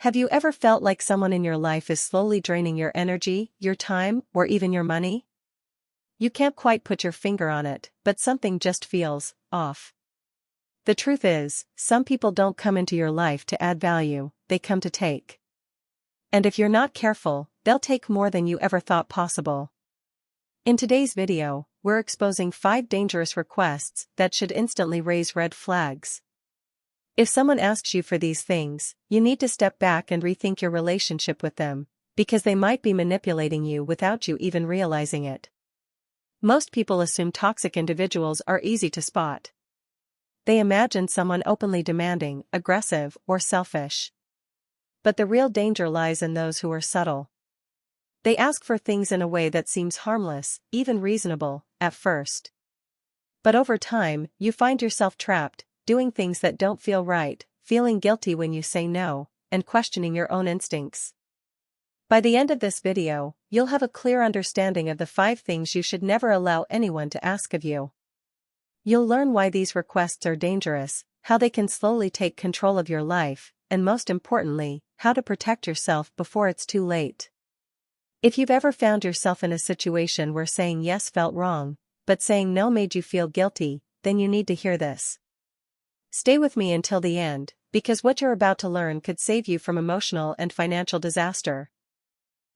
Have you ever felt like someone in your life is slowly draining your energy, your time, or even your money? You can't quite put your finger on it, but something just feels off. The truth is, some people don't come into your life to add value, they come to take. And if you're not careful, they'll take more than you ever thought possible. In today's video, we're exposing 5 dangerous requests that should instantly raise red flags. If someone asks you for these things, you need to step back and rethink your relationship with them, because they might be manipulating you without you even realizing it. Most people assume toxic individuals are easy to spot. They imagine someone openly demanding, aggressive, or selfish. But the real danger lies in those who are subtle. They ask for things in a way that seems harmless, even reasonable, at first. But over time, you find yourself trapped, doing things that don't feel right, feeling guilty when you say no, and questioning your own instincts. By the end of this video, you'll have a clear understanding of the 5 things you should never allow anyone to ask of you. You'll learn why these requests are dangerous, how they can slowly take control of your life, and most importantly, how to protect yourself before it's too late. If you've ever found yourself in a situation where saying yes felt wrong, but saying no made you feel guilty, then you need to hear this. Stay with me until the end, because what you're about to learn could save you from emotional and financial disaster.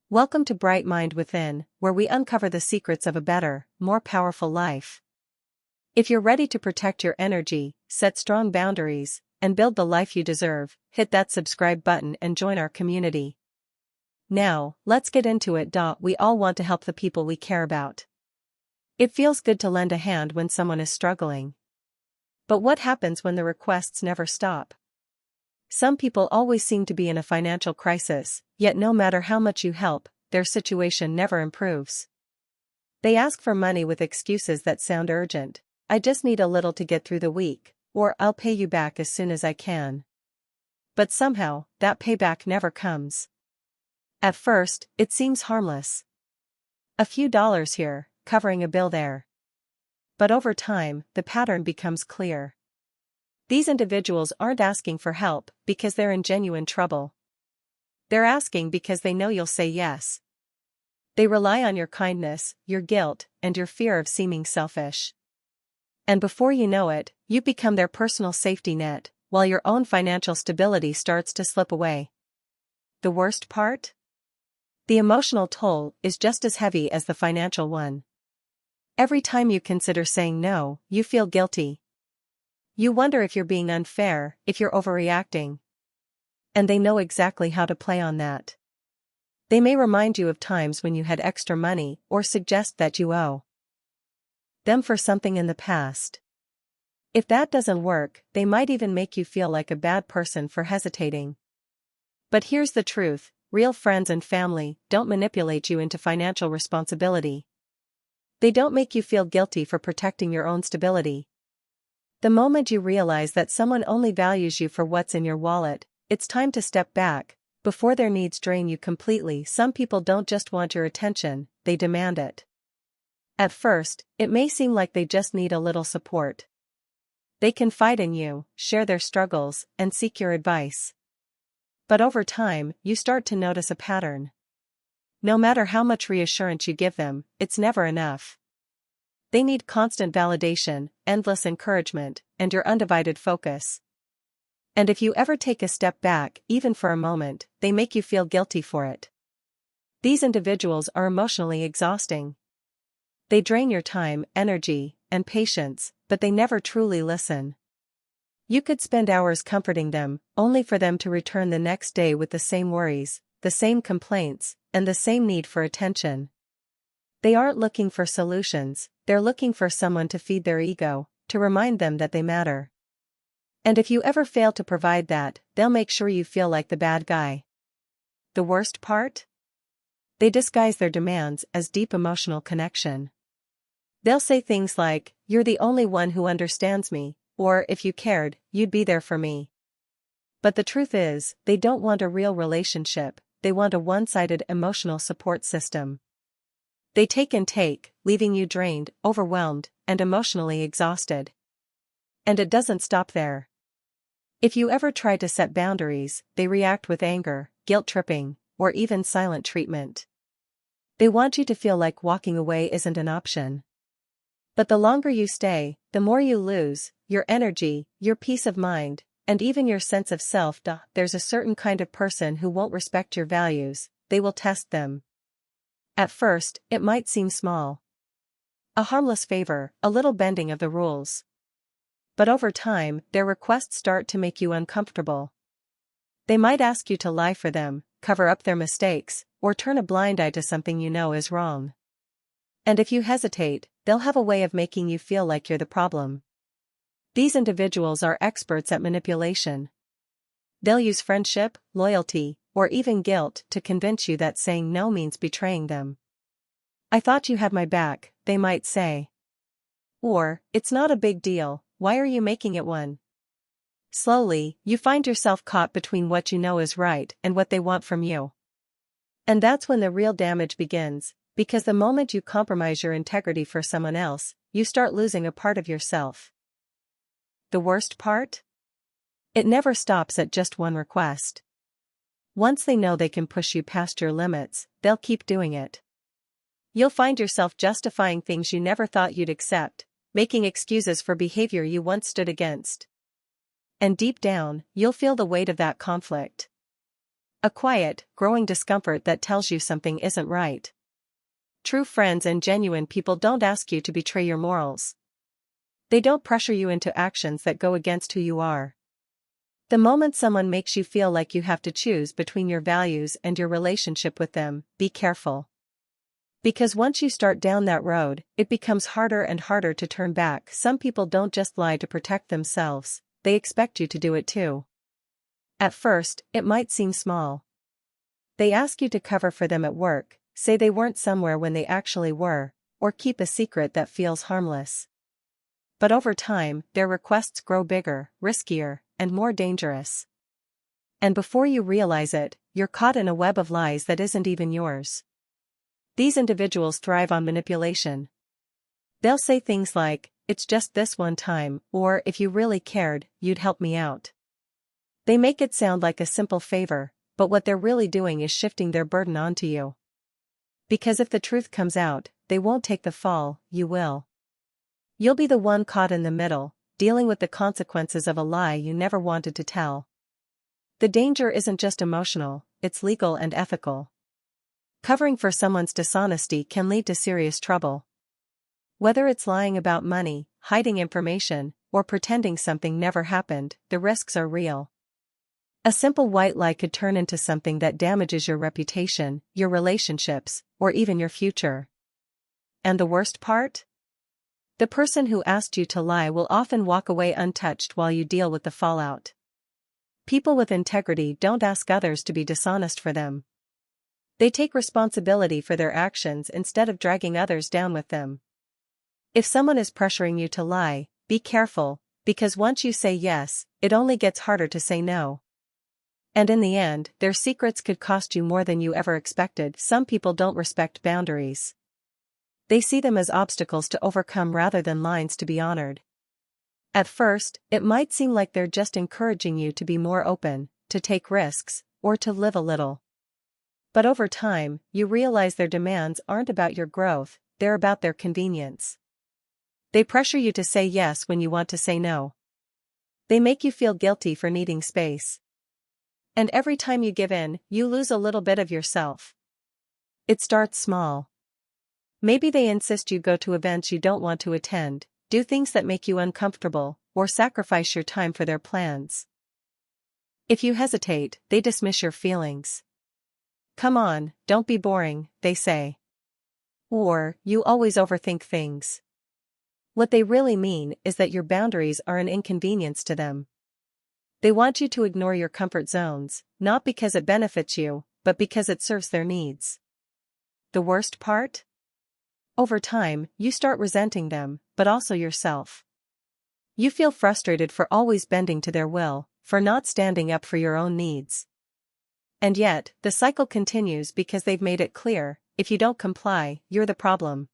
Welcome to Bright Mind Within, where we uncover the secrets of a better, more powerful life. If you're ready to protect your energy, set strong boundaries, and build the life you deserve, hit that subscribe button and join our community. Now, let's get into it. We all want to help the people we care about. It feels good to lend a hand when someone is struggling. But what happens when the requests never stop? Some people always seem to be in a financial crisis, yet no matter how much you help, their situation never improves. They ask for money with excuses that sound urgent. I just need a little to get through the week, or I'll pay you back as soon as I can. But somehow, that payback never comes. At first, it seems harmless. A few dollars here, covering a bill there. But over time, the pattern becomes clear. These individuals aren't asking for help because they're in genuine trouble. They're asking because they know you'll say yes. They rely on your kindness, your guilt, and your fear of seeming selfish. And before you know it, you become their personal safety net, while your own financial stability starts to slip away. The worst part? The emotional toll is just as heavy as the financial one. Every time you consider saying no, you feel guilty. You wonder if you're being unfair, if you're overreacting. And they know exactly how to play on that. They may remind you of times when you had extra money or suggest that you owe them for something in the past. If that doesn't work, they might even make you feel like a bad person for hesitating. But here's the truth, real friends and family don't manipulate you into financial responsibility. They don't make you feel guilty for protecting your own stability. The moment you realize that someone only values you for what's in your wallet, it's time to step back, before their needs drain you completely. Some people don't just want your attention, they demand it. At first, it may seem like they just need a little support. They confide in you, share their struggles, and seek your advice. But over time, you start to notice a pattern. No matter how much reassurance you give them, it's never enough. They need constant validation, endless encouragement, and your undivided focus. And if you ever take a step back, even for a moment, they make you feel guilty for it. These individuals are emotionally exhausting. They drain your time, energy, and patience, but they never truly listen. You could spend hours comforting them, only for them to return the next day with the same worries, the same complaints, and the same need for attention. They aren't looking for solutions, they're looking for someone to feed their ego, to remind them that they matter. And if you ever fail to provide that, they'll make sure you feel like the bad guy. The worst part? They disguise their demands as deep emotional connection. They'll say things like, "You're the only one who understands me," or "If you cared, you'd be there for me." But the truth is, they don't want a real relationship, they want a one-sided emotional support system. They take and take, leaving you drained, overwhelmed, and emotionally exhausted. And it doesn't stop there. If you ever try to set boundaries, they react with anger, guilt-tripping, or even silent treatment. They want you to feel like walking away isn't an option. But the longer you stay, the more you lose, your energy, your peace of mind, and even your sense of self. There's a certain kind of person who won't respect your values, they will test them. At first, it might seem small. A harmless favor, a little bending of the rules. But over time, their requests start to make you uncomfortable. They might ask you to lie for them, cover up their mistakes, or turn a blind eye to something you know is wrong. And if you hesitate, they'll have a way of making you feel like you're the problem. These individuals are experts at manipulation. They'll use friendship, loyalty, or even guilt to convince you that saying no means betraying them. "I thought you had my back," they might say. Or, "It's not a big deal, why are you making it one?" Slowly, you find yourself caught between what you know is right and what they want from you. And that's when the real damage begins, because the moment you compromise your integrity for someone else, you start losing a part of yourself. The worst part? It never stops at just one request. Once they know they can push you past your limits, they'll keep doing it. You'll find yourself justifying things you never thought you'd accept, making excuses for behavior you once stood against. And deep down, you'll feel the weight of that conflict. A quiet, growing discomfort that tells you something isn't right. True friends and genuine people don't ask you to betray your morals. They don't pressure you into actions that go against who you are. The moment someone makes you feel like you have to choose between your values and your relationship with them, be careful. Because once you start down that road, it becomes harder and harder to turn back. Some people don't just lie to protect themselves, they expect you to do it too. At first, it might seem small. They ask you to cover for them at work, say they weren't somewhere when they actually were, or keep a secret that feels harmless. But over time, their requests grow bigger, riskier, and more dangerous. And before you realize it, you're caught in a web of lies that isn't even yours. These individuals thrive on manipulation. They'll say things like, "It's just this one time," or "If you really cared, you'd help me out." They make it sound like a simple favor, but what they're really doing is shifting their burden onto you. Because if the truth comes out, they won't take the fall, you will. You'll be the one caught in the middle, dealing with the consequences of a lie you never wanted to tell. The danger isn't just emotional, it's legal and ethical. Covering for someone's dishonesty can lead to serious trouble. Whether it's lying about money, hiding information, or pretending something never happened, the risks are real. A simple white lie could turn into something that damages your reputation, your relationships, or even your future. And the worst part? The person who asked you to lie will often walk away untouched while you deal with the fallout. People with integrity don't ask others to be dishonest for them. They take responsibility for their actions instead of dragging others down with them. If someone is pressuring you to lie, be careful, because once you say yes, it only gets harder to say no. And in the end, their secrets could cost you more than you ever expected. Some people don't respect boundaries. They see them as obstacles to overcome rather than lines to be honored. At first, it might seem like they're just encouraging you to be more open, to take risks, or to live a little. But over time, you realize their demands aren't about your growth, they're about their convenience. They pressure you to say yes when you want to say no. They make you feel guilty for needing space. And every time you give in, you lose a little bit of yourself. It starts small. Maybe they insist you go to events you don't want to attend, do things that make you uncomfortable, or sacrifice your time for their plans. If you hesitate, they dismiss your feelings. "Come on, don't be boring," they say. Or, "You always overthink things." What they really mean is that your boundaries are an inconvenience to them. They want you to ignore your comfort zones, not because it benefits you, but because it serves their needs. The worst part? Over time, you start resenting them, but also yourself. You feel frustrated for always bending to their will, for not standing up for your own needs. And yet, the cycle continues because they've made it clear, if you don't comply, you're the problem.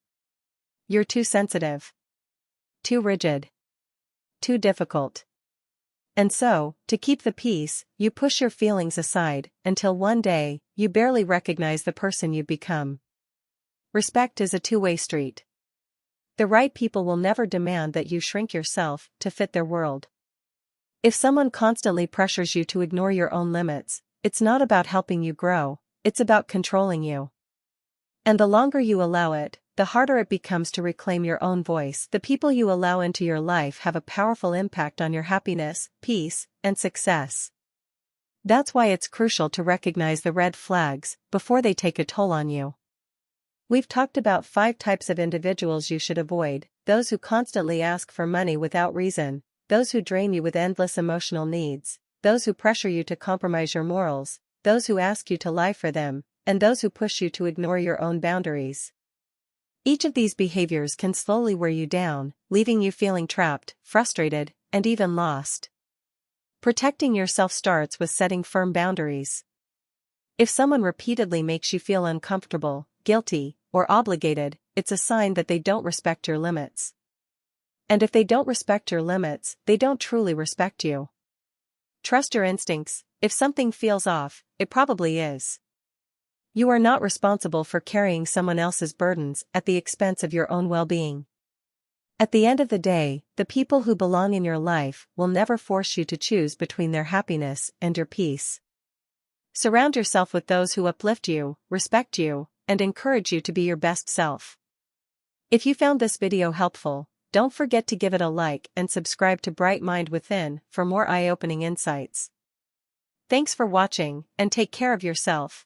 You're too sensitive. Too rigid. Too difficult. And so, to keep the peace, you push your feelings aside, until one day, you barely recognize the person you've become. Respect is a two-way street. The right people will never demand that you shrink yourself to fit their world. If someone constantly pressures you to ignore your own limits, it's not about helping you grow, it's about controlling you. And the longer you allow it, the harder it becomes to reclaim your own voice. The people you allow into your life have a powerful impact on your happiness, peace, and success. That's why it's crucial to recognize the red flags before they take a toll on you. We've talked about 5 types of individuals you should avoid: those who constantly ask for money without reason, those who drain you with endless emotional needs, those who pressure you to compromise your morals, those who ask you to lie for them, and those who push you to ignore your own boundaries. Each of these behaviors can slowly wear you down, leaving you feeling trapped, frustrated, and even lost. Protecting yourself starts with setting firm boundaries. If someone repeatedly makes you feel uncomfortable, guilty, or obligated, it's a sign that they don't respect your limits. And if they don't respect your limits, they don't truly respect you. Trust your instincts. If something feels off, it probably is. You are not responsible for carrying someone else's burdens at the expense of your own well-being. At the end of the day, the people who belong in your life will never force you to choose between their happiness and your peace. Surround yourself with those who uplift you, respect you, and encourage you to be your best self. If you found this video helpful, don't forget to give it a like and subscribe to Bright Mind Within for more eye-opening insights. Thanks for watching, and take care of yourself.